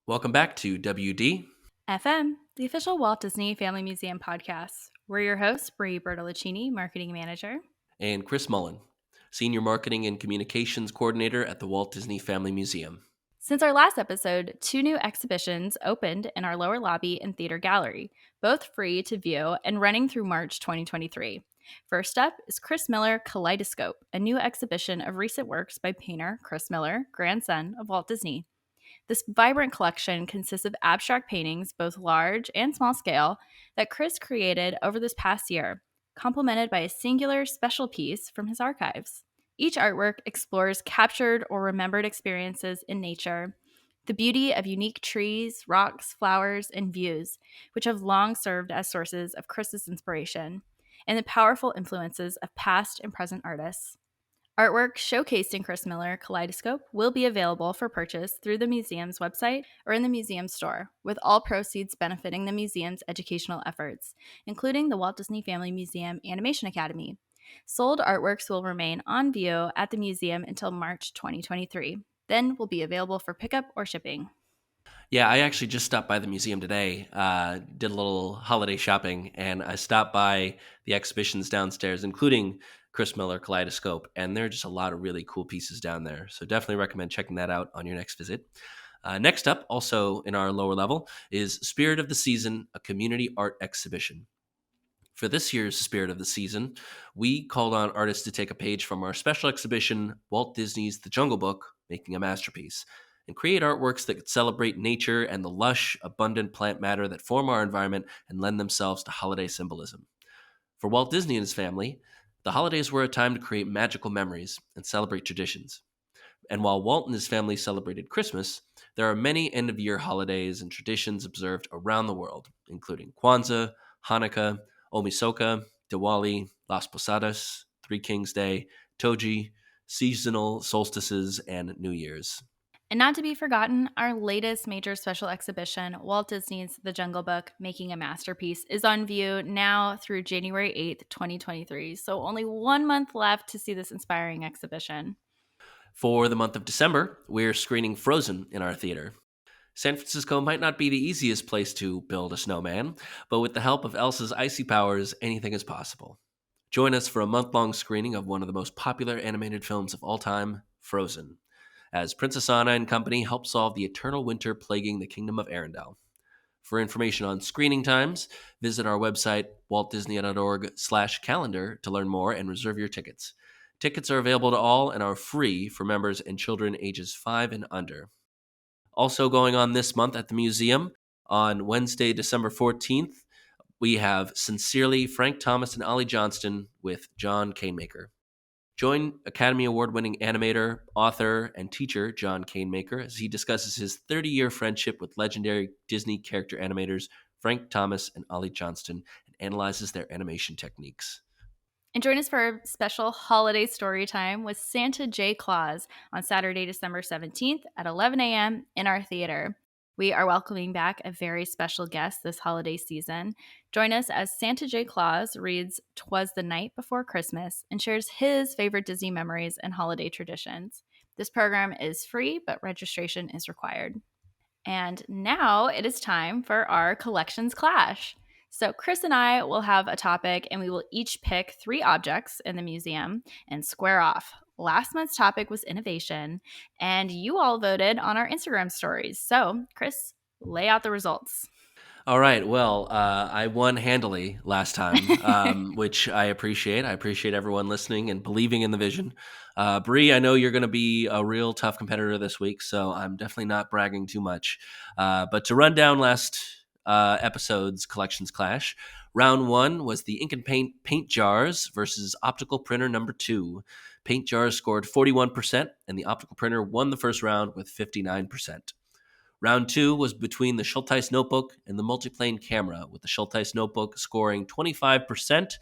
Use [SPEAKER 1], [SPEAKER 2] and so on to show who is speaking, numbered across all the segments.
[SPEAKER 1] Welcome back to WD.
[SPEAKER 2] FM, the official Walt Disney Family Museum podcast. We're your hosts, Brie Bertolacini, Marketing Manager.
[SPEAKER 1] And Chris Mullen, Senior Marketing and Communications Coordinator at the Walt Disney Family Museum.
[SPEAKER 2] Since our last episode, 2 new exhibitions opened in our lower lobby and theater gallery, both free to view and running through March 2023. First up is Chris Miller Kaleidoscope, a new exhibition of recent works by painter Chris Miller, grandson of Walt Disney. This vibrant collection consists of abstract paintings, both large and small scale, that Chris created over this past year, complemented by a singular special piece from his archives. Each artwork explores captured or remembered experiences in nature, the beauty of unique trees, rocks, flowers, and views, which have long served as sources of Chris's inspiration, and the powerful influences of past and present artists. Artwork showcased in Chris Miller Kaleidoscope will be available for purchase through the museum's website or in the museum store, with all proceeds benefiting the museum's educational efforts, including the Walt Disney Family Museum Animation Academy. Sold artworks will remain on view at the museum until March 2023, then will be available for pickup or shipping.
[SPEAKER 1] Yeah, I actually just stopped by the museum today, did a little holiday shopping, and I stopped by the exhibitions downstairs, including Chris Miller Kaleidoscope, and there are just a lot of really cool pieces down there. So definitely recommend checking that out on your next visit. Next up, also in our lower level, is Spirit of the Season, a community art exhibition. For this year's Spirit of the Season, we called on artists to take a page from our special exhibition, Walt Disney's The Jungle Book, Making a Masterpiece, and create artworks that celebrate nature and the lush, abundant plant matter that form our environment and lend themselves to holiday symbolism. For Walt Disney and his family, the holidays were a time to create magical memories and celebrate traditions. And while Walt and his family celebrated Christmas, there are many end-of-year holidays and traditions observed around the world, including Kwanzaa, Hanukkah, Omisoka, Diwali, Las Posadas, Three Kings Day, Toji, seasonal solstices, and New Year's.
[SPEAKER 2] And not to be forgotten, our latest major special exhibition, Walt Disney's The Jungle Book, Making a Masterpiece, is on view now through January 8th, 2023. So only 1 month left to see this inspiring exhibition.
[SPEAKER 1] For the month of December, we're screening Frozen in our theater. San Francisco might not be the easiest place to build a snowman, but with the help of Elsa's icy powers, anything is possible. Join us for a month-long screening of one of the most popular animated films of all time, Frozen, as Princess Anna and company help solve the eternal winter plaguing the kingdom of Arendelle. For information on screening times, visit our website, waltdisney.org/calendar, to learn more and reserve your tickets. Tickets are available to all and are free for members and children ages 5 and under. Also going on this month at the museum, on Wednesday, December 14th, we have Sincerely Frank Thomas and Ollie Johnston with John Canemaker. Join Academy Award-winning animator, author, and teacher John Canemaker as he discusses his 30-year friendship with legendary Disney character animators Frank Thomas and Ollie Johnston and analyzes their animation techniques.
[SPEAKER 2] And join us for a special holiday story time with Santa J. Claus on Saturday, December 17th at 11 a.m. in our theater. We are welcoming back a very special guest this holiday season. Join us as Santa J. Claus reads 'Twas the Night Before Christmas and shares his favorite Disney memories and holiday traditions. This program is free, but registration is required. And now it is time for our Collections Clash. So Chris and I will have a topic and we will each pick 3 objects in the museum and square off. Last month's topic was innovation, and you all voted on our Instagram stories. So, Chris, lay out the results.
[SPEAKER 1] All right. Well, I won handily last time, which I appreciate. I appreciate everyone listening and believing in the vision. Bree, I know you're going to be a real tough competitor this week, so I'm definitely not bragging too much. But to run down last episode's Collections Clash, round 1 was the ink and paint jars versus optical printer number 2. Paint jars scored 41%, and the optical printer won the first round with 59%. Round 2 was between the Schulteis notebook and the multiplane camera, with the Schulteis notebook scoring 25%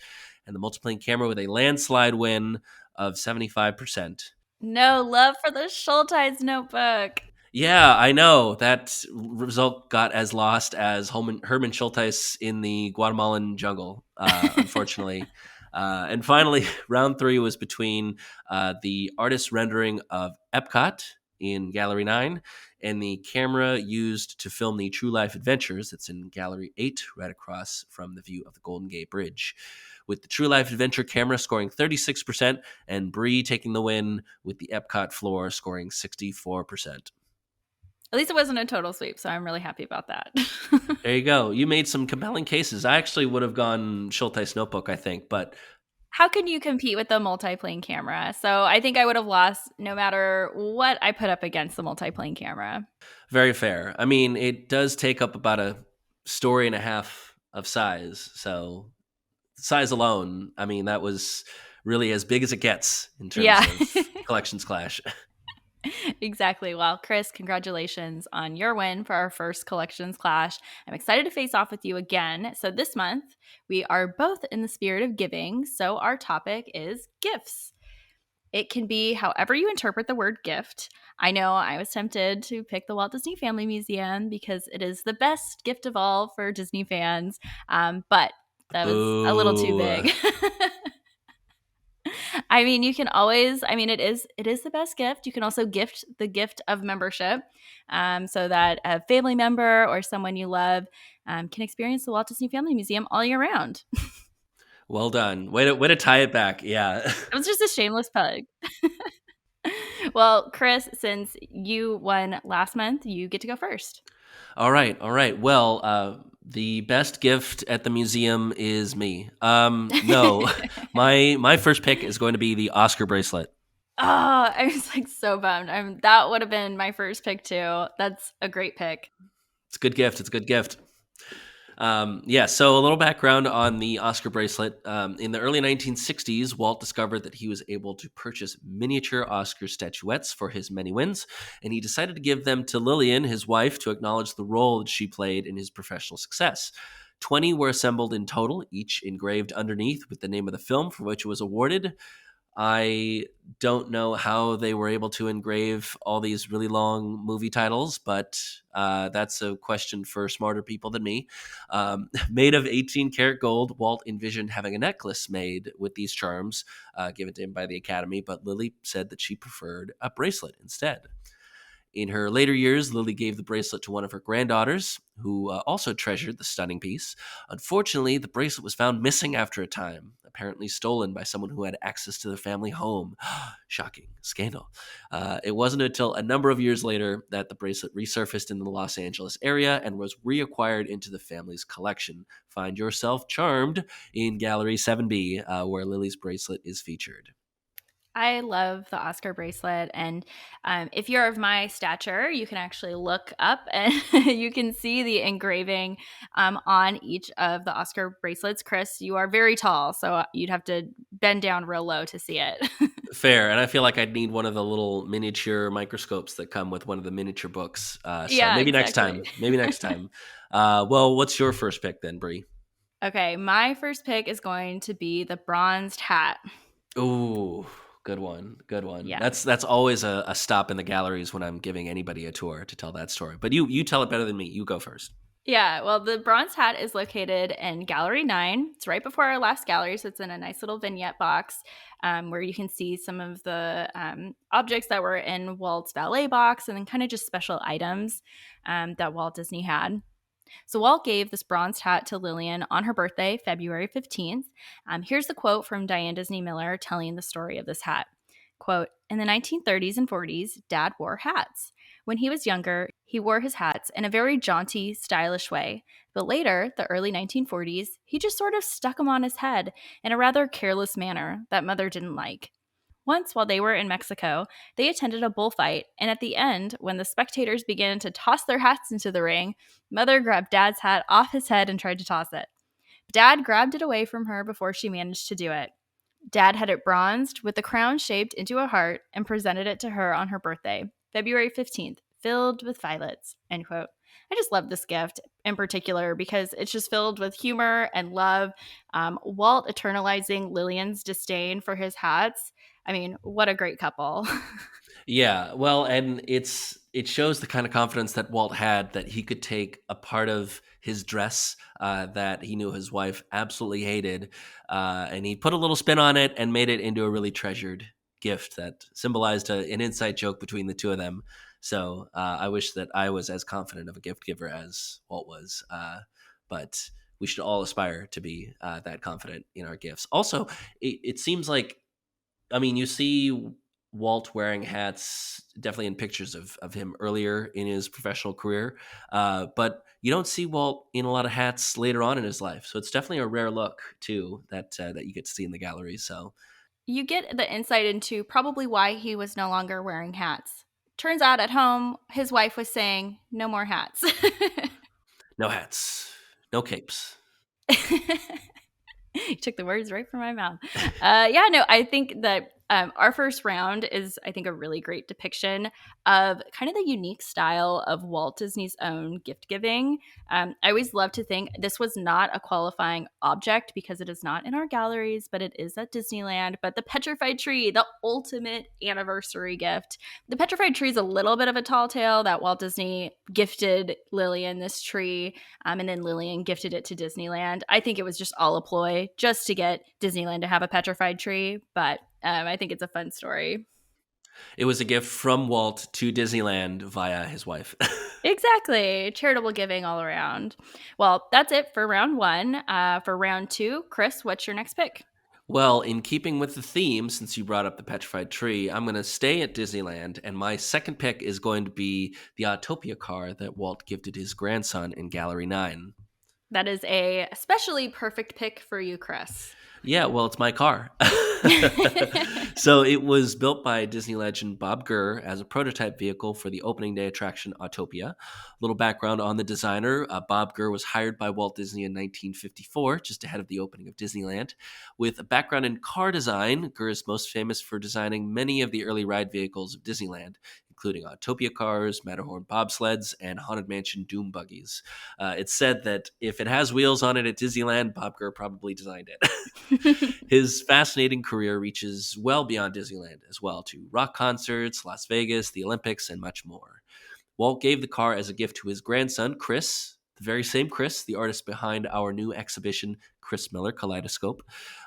[SPEAKER 1] and the multiplane camera with a landslide win of 75%.
[SPEAKER 2] No love for the Schulteis notebook.
[SPEAKER 1] Yeah, I know. That result got as lost as Herman Schulteis in the Guatemalan jungle, unfortunately. And finally, round 3 was between the artist's rendering of Epcot in Gallery 9, and the camera used to film the True Life Adventures that's in Gallery 8, right across from the view of the Golden Gate Bridge. With the True Life Adventure camera scoring 36%, and Bree taking the win with the Epcot floor scoring 64%.
[SPEAKER 2] At least it wasn't a total sweep, so I'm really happy about that.
[SPEAKER 1] There you go. You made some compelling cases. I actually would have gone Schulteis Notebook, I think, but
[SPEAKER 2] How can you compete with the multiplane camera? So I think I would have lost no matter what I put up against the multiplane camera.
[SPEAKER 1] very fair. I mean, it does take up about a story and a half of size. So, size alone, I mean, that was really as big as it gets in terms
[SPEAKER 2] Yeah.
[SPEAKER 1] of Collections Clash.
[SPEAKER 2] Exactly. Well, Chris, congratulations on your win for our first Collections Clash. I'm excited to face off with you again. So, this month, we are both in the spirit of giving. So, our topic is gifts. It can be however you interpret the word gift. I know I was tempted to pick the Walt Disney Family Museum because it is the best gift of all for Disney fans, but that was a little too
[SPEAKER 1] Boo.
[SPEAKER 2] big. I mean, you can always. I mean, it is the best gift. You can also gift the gift of membership, so that a family member or someone you love can experience the Walt Disney Family Museum all year round.
[SPEAKER 1] Well done. Way to tie it back. Yeah.
[SPEAKER 2] It was just a shameless plug. Well, Chris, since you won last month, you get to go first.
[SPEAKER 1] All right. All right. Well, the best gift at the museum is me. No, my first pick is going to be the Oscar bracelet.
[SPEAKER 2] Oh, I was like so bummed. That would have been my first pick too. That's a great pick.
[SPEAKER 1] It's a good gift. It's a good gift. Yeah, so a little background on the Oscar bracelet. In the early 1960s, Walt discovered that he was able to purchase miniature Oscar statuettes for his many wins, and he decided to give them to Lillian, his wife, to acknowledge the role that she played in his professional success. 20 were assembled in total, each engraved underneath with the name of the film for which it was awarded. I don't know how they were able to engrave all these really long movie titles, but that's a question for smarter people than me. Made of 18 karat gold, Walt envisioned having a necklace made with these charms given to him by the Academy, but Lily said that she preferred a bracelet instead. In her later years, Lily gave the bracelet to one of her granddaughters, who also treasured the stunning piece. Unfortunately, the bracelet was found missing after a time, apparently stolen by someone who had access to the family home. Shocking. Scandal. It wasn't until a number of years later that the bracelet resurfaced in the Los Angeles area and was reacquired into the family's collection. Find yourself charmed in Gallery 7B, where Lily's bracelet is featured.
[SPEAKER 2] I love the Oscar bracelet. And if you're of my stature, you can actually look up and you can see the engraving on each of the Oscar bracelets. Chris, you are very tall, so you'd have to bend down real low to see it.
[SPEAKER 1] Fair, and I feel like I'd need one of the little miniature microscopes that come with one of the miniature books. So
[SPEAKER 2] Yeah,
[SPEAKER 1] maybe next
[SPEAKER 2] exactly.
[SPEAKER 1] time. Maybe next time. Well, what's your first pick then, Bree?
[SPEAKER 2] Okay, my first pick is going to be the bronzed hat.
[SPEAKER 1] Ooh, good one. Good one.
[SPEAKER 2] Yeah.
[SPEAKER 1] That's always a stop in the galleries when I'm giving anybody a tour to tell that story. But you tell it better than me. You go first.
[SPEAKER 2] Yeah, well, the bronze hat is located in Gallery 9. It's right before our last gallery, so it's in a nice little vignette box where you can see some of the objects that were in Walt's valet box and then kind of just special items that Walt Disney had. So Walt gave this bronzed hat to Lillian on her birthday, February 15th. Here's the quote from Diane Disney Miller telling the story of this hat. Quote, in the 1930s and 40s, Dad wore hats. When he was younger, he wore his hats in a very jaunty, stylish way. But later, the early 1940s, he just sort of stuck them on his head in a rather careless manner that Mother didn't like. Once, while they were in Mexico, they attended a bullfight, and at the end, when the spectators began to toss their hats into the ring, Mother grabbed Dad's hat off his head and tried to toss it. Dad grabbed it away from her before she managed to do it. Dad had it bronzed with the crown shaped into a heart and presented it to her on her birthday, February 15th, filled with violets. End quote. I just love this gift in particular because it's just filled with humor and love. Walt eternalizing Lillian's disdain for his hats. I mean, what a great couple.
[SPEAKER 1] Yeah, well, and it shows the kind of confidence that Walt had that he could take a part of his dress that he knew his wife absolutely hated, and he put a little spin on it and made it into a really treasured gift that symbolized an inside joke between the two of them. So I wish that I was as confident of a gift giver as Walt was. But we should all aspire to be that confident in our gifts. Also, it seems like, I mean, you see Walt wearing hats definitely in pictures of him earlier in his professional career, but you don't see Walt in a lot of hats later on in his life. So it's definitely a rare look too that you get to see in the gallery. So
[SPEAKER 2] You get the insight into probably why he was no longer wearing hats. Turns out at home, his wife was saying, no more hats.
[SPEAKER 1] no hats, no capes.
[SPEAKER 2] You took the words right from my mouth. No, I think that our first round is, I think, a really great depiction of kind of the unique style of Walt Disney's own gift giving. I always love to think this was not a qualifying object because it is not in our galleries, but it is at Disneyland. But the petrified tree, the ultimate anniversary gift. The petrified tree is a little bit of a tall tale that Walt Disney gifted Lillian this tree, and then Lillian gifted it to Disneyland. I think it was just all a ploy just to get Disneyland to have a petrified tree, but I think it's a fun story.
[SPEAKER 1] It was a gift from Walt to Disneyland via his wife.
[SPEAKER 2] Exactly. Charitable giving all around. Well, that's it for round one. For round two, Chris, what's your next pick?
[SPEAKER 1] Well, in keeping with the theme, since you brought up the petrified tree, I'm going to stay at Disneyland, and my second pick is going to be the Autopia car that Walt gifted his grandson in Gallery 9.
[SPEAKER 2] That is a especially perfect pick for you, Chris.
[SPEAKER 1] Yeah, well, it's my car. So it was built by Disney legend Bob Gurr as a prototype vehicle for the opening day attraction Autopia. A little background on the designer. Bob Gurr was hired by Walt Disney in 1954, just ahead of the opening of Disneyland. With a background in car design, Gurr is most famous for designing many of the early ride vehicles of Disneyland, including Autopia cars, Matterhorn bobsleds, and Haunted Mansion doom buggies. It's said that if it has wheels on it at Disneyland, Bob Gurr probably designed it. His fascinating career reaches well beyond Disneyland as well, to rock concerts, Las Vegas, the Olympics, and much more. Walt gave the car as a gift to his grandson, Chris, the very same Chris, the artist behind our new exhibition, Chris Miller Kaleidoscope.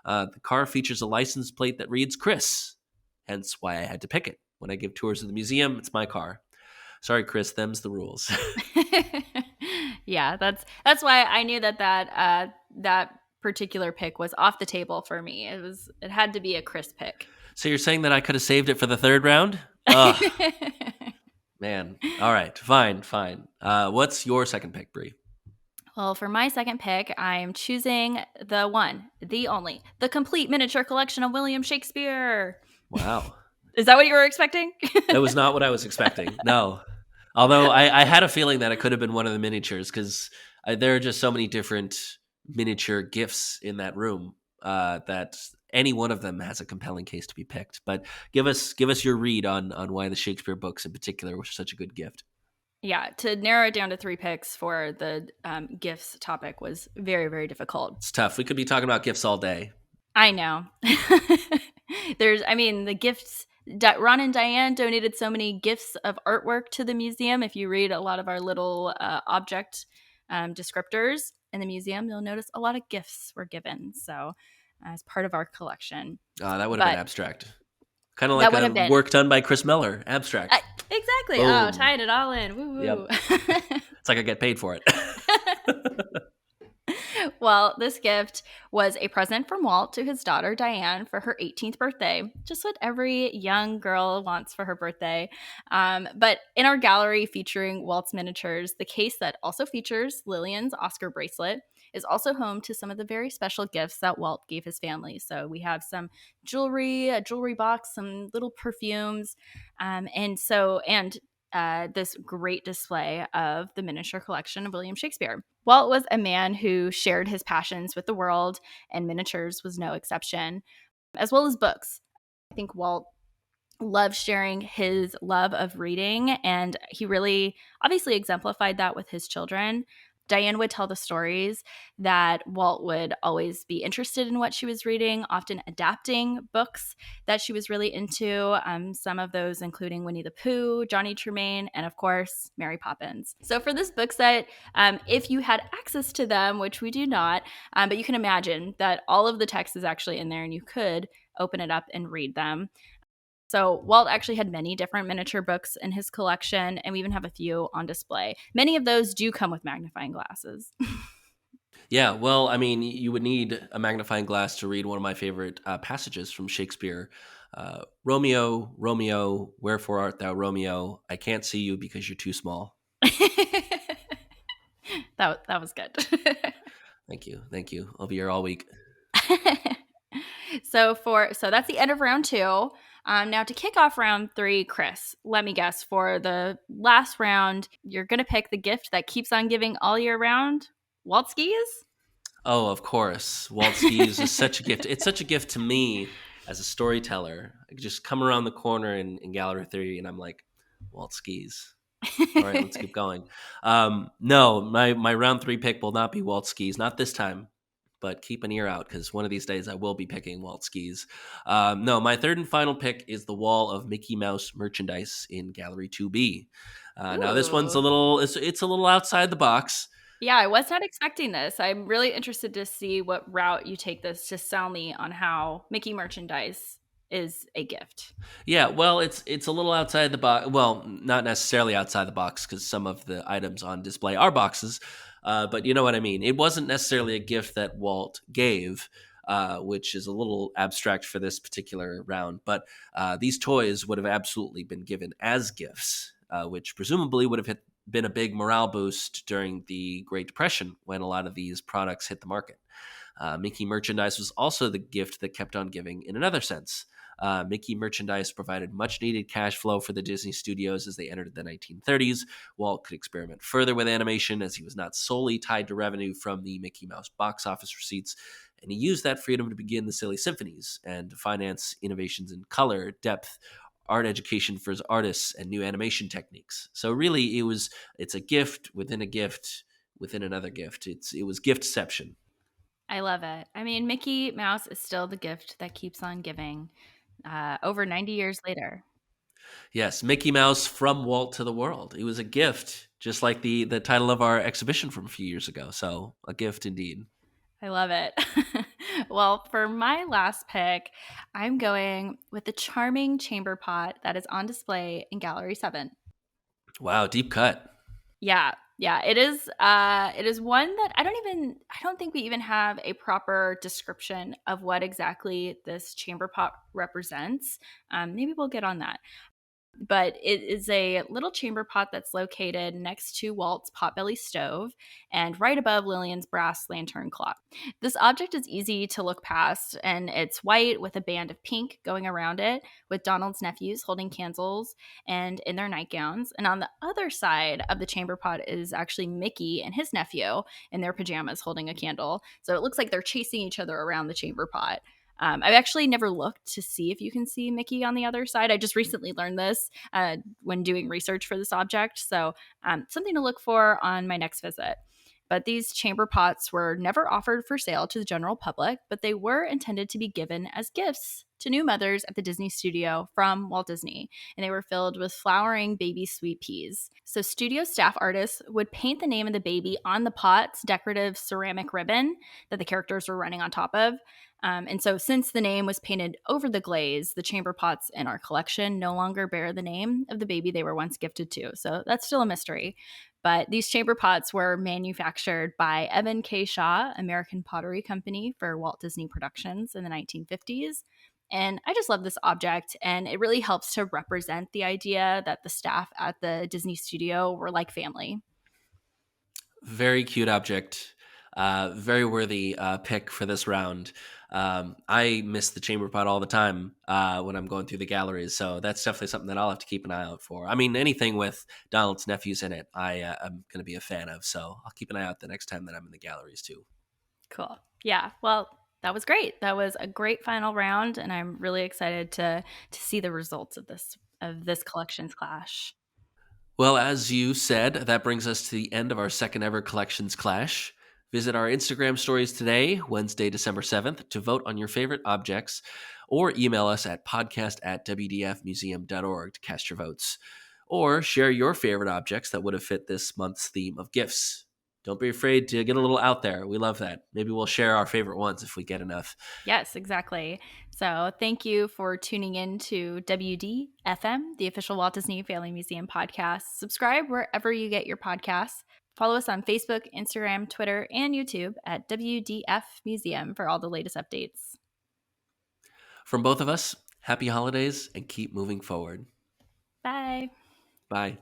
[SPEAKER 1] The car features a license plate that reads Chris, hence why I had to pick it. When I give tours of the museum, it's my car. Sorry, Chris, them's the rules.
[SPEAKER 2] Yeah, that's why I knew that particular pick was off the table for me. It had to be a Chris pick.
[SPEAKER 1] So you're saying that I could have saved it for the third round? Ugh, man. All right, fine. What's your second pick, Brie?
[SPEAKER 2] Well, for my second pick, I'm choosing the one, the only, the complete miniature collection of William Shakespeare.
[SPEAKER 1] Wow.
[SPEAKER 2] Is that what you were expecting?
[SPEAKER 1] That was not what I was expecting. No. Although I had a feeling that it could have been one of the miniatures, because there are just so many different miniature gifts in that room that any one of them has a compelling case to be picked. But give us your read on why the Shakespeare books in particular were such a good gift.
[SPEAKER 2] Yeah, to narrow it down to three picks for the gifts topic was very, very difficult.
[SPEAKER 1] It's tough. We could be talking about gifts all day.
[SPEAKER 2] I know. The gifts. Ron and Diane donated so many gifts of artwork to the museum. If you read a lot of our little object descriptors in the museum, you'll notice a lot of gifts were given. So, as part of our collection.
[SPEAKER 1] That would have been abstract. Kind of
[SPEAKER 2] That
[SPEAKER 1] like
[SPEAKER 2] would have been
[SPEAKER 1] work done by Chris Miller. Abstract.
[SPEAKER 2] Exactly.
[SPEAKER 1] Boom.
[SPEAKER 2] Oh, tying it all in. Woo woo.
[SPEAKER 1] Yep. It's like I get paid for it.
[SPEAKER 2] Well, this gift was a present from Walt to his daughter Diane for her 18th birthday. Just what every young girl wants for her birthday. But in our gallery featuring Walt's miniatures, the case that also features Lillian's Oscar bracelet is also home to some of the very special gifts that Walt gave his family. So we have some jewelry, a jewelry box, some little perfumes, and this great display of the miniature collection of William Shakespeare. Walt was a man who shared his passions with the world, and miniatures was no exception, as well as books. I think Walt loved sharing his love of reading, and he really obviously exemplified that with his children. Diane would tell the stories that Walt would always be interested in what she was reading, often adapting books that she was really into, some of those including Winnie the Pooh, Johnny Tremaine, and of course, Mary Poppins. So for this book set, if you had access to them, which we do not, but you can imagine that all of the text is actually in there and you could open it up and read them. So Walt actually had many different miniature books in his collection, and we even have a few on display. Many of those do come with magnifying glasses.
[SPEAKER 1] Yeah, well, I mean, you would need a magnifying glass to read one of my favorite passages from Shakespeare. Romeo, Romeo, wherefore art thou Romeo? I can't see you because you're too small.
[SPEAKER 2] That was good.
[SPEAKER 1] Thank you. Thank you. I'll be here all week.
[SPEAKER 2] So that's the end of round two. Now to kick off round three, Chris, let me guess. For the last round, you're gonna pick the gift that keeps on giving all year round. Walt skis.
[SPEAKER 1] Oh, of course. Walt skis is such a gift. It's such a gift to me as a storyteller. I could just come around the corner in Gallery 3 and I'm like, Walt skis. All right, let's keep going. No, my round three pick will not be Walt skis. Not this time, but keep an ear out because one of these days I will be picking Walt skis. No, my third and final pick is the wall of Mickey Mouse merchandise in Gallery 2B. Now this one's
[SPEAKER 2] Ooh.
[SPEAKER 1] it's a little outside the box.
[SPEAKER 2] Yeah, I was not expecting this. I'm really interested to see what route you take this to sell me on how Mickey merchandise is a gift.
[SPEAKER 1] Yeah, well, it's a little outside the box. Well, not necessarily outside the box because some of the items on display are boxes, but you know what I mean. It wasn't necessarily a gift that Walt gave, which is a little abstract for this particular round. But these toys would have absolutely been given as gifts, which presumably would have been a big morale boost during the Great Depression when a lot of these products hit the market. Mickey merchandise was also the gift that kept on giving in another sense. Mickey merchandise provided much needed cash flow for the Disney studios as they entered the 1930s. Walt could experiment further with animation as he was not solely tied to revenue from the Mickey Mouse box office receipts, and he used that freedom to begin the Silly Symphonies and to finance innovations in color, depth, art education for his artists, and new animation techniques. So really, it's a gift within a gift within another gift. It was giftception.
[SPEAKER 2] I love it. I mean, Mickey Mouse is still the gift that keeps on giving over 90 years later.
[SPEAKER 1] Yes, Mickey Mouse from Walt to the world. It was a gift, just like the title of our exhibition from a few years ago. So, a gift indeed.
[SPEAKER 2] I love it. Well, for my last pick, I'm going with the charming chamber pot that is on display in Gallery 7.
[SPEAKER 1] Wow, deep cut.
[SPEAKER 2] Yeah. Yeah, it is one that I don't think we even have a proper description of what exactly this chamber pot represents. Maybe we'll get on that, but it is a little chamber pot that's located next to Walt's potbelly stove and right above Lillian's brass lantern clock. This object is easy to look past, and it's white with a band of pink going around it, with Donald's nephews holding candles and in their nightgowns. And on the other side of the chamber pot is actually Mickey and his nephew in their pajamas holding a candle. So it looks like they're chasing each other around the chamber pot. I've actually never looked to see if you can see Mickey on the other side. I just recently learned this when doing research for this object. So, something to look for on my next visit. But these chamber pots were never offered for sale to the general public, but they were intended to be given as gifts to new mothers at the Disney studio from Walt Disney. And they were filled with flowering baby sweet peas. So, studio staff artists would paint the name of the baby on the pot's decorative ceramic ribbon that the characters were running on top of. And so, since the name was painted over the glaze, the chamber pots in our collection no longer bear the name of the baby they were once gifted to. So, that's still a mystery. But these chamber pots were manufactured by Evan K. Shaw, American Pottery Company, for Walt Disney Productions in the 1950s. And I just love this object, and it really helps to represent the idea that the staff at the Disney studio were like family.
[SPEAKER 1] Very cute object. Very worthy pick for this round. I miss the chamber pot all the time when I'm going through the galleries, so that's definitely something that I'll have to keep an eye out for. I mean, anything with Donald's nephews in it, I'm going to be a fan of, so I'll keep an eye out the next time that I'm in the galleries too.
[SPEAKER 2] Cool. Yeah. Well, that was great. That was a great final round, and I'm really excited to see the results of this collections clash.
[SPEAKER 1] Well, as you said, that brings us to the end of our second ever Collections Clash. Visit our Instagram stories today, Wednesday, December 7th, to vote on your favorite objects, or email us at podcast@wdfmuseum.org to cast your votes. Or share your favorite objects that would have fit this month's theme of gifts. Don't be afraid to get a little out there. We love that. Maybe we'll share our favorite ones if we get enough.
[SPEAKER 2] Yes, exactly. So, thank you for tuning in to WDFM, the official Walt Disney Family Museum podcast. Subscribe wherever you get your podcasts. Follow us on Facebook, Instagram, Twitter, and YouTube at WDF Museum for all the latest updates.
[SPEAKER 1] From both of us, happy holidays and keep moving forward.
[SPEAKER 2] Bye.
[SPEAKER 1] Bye.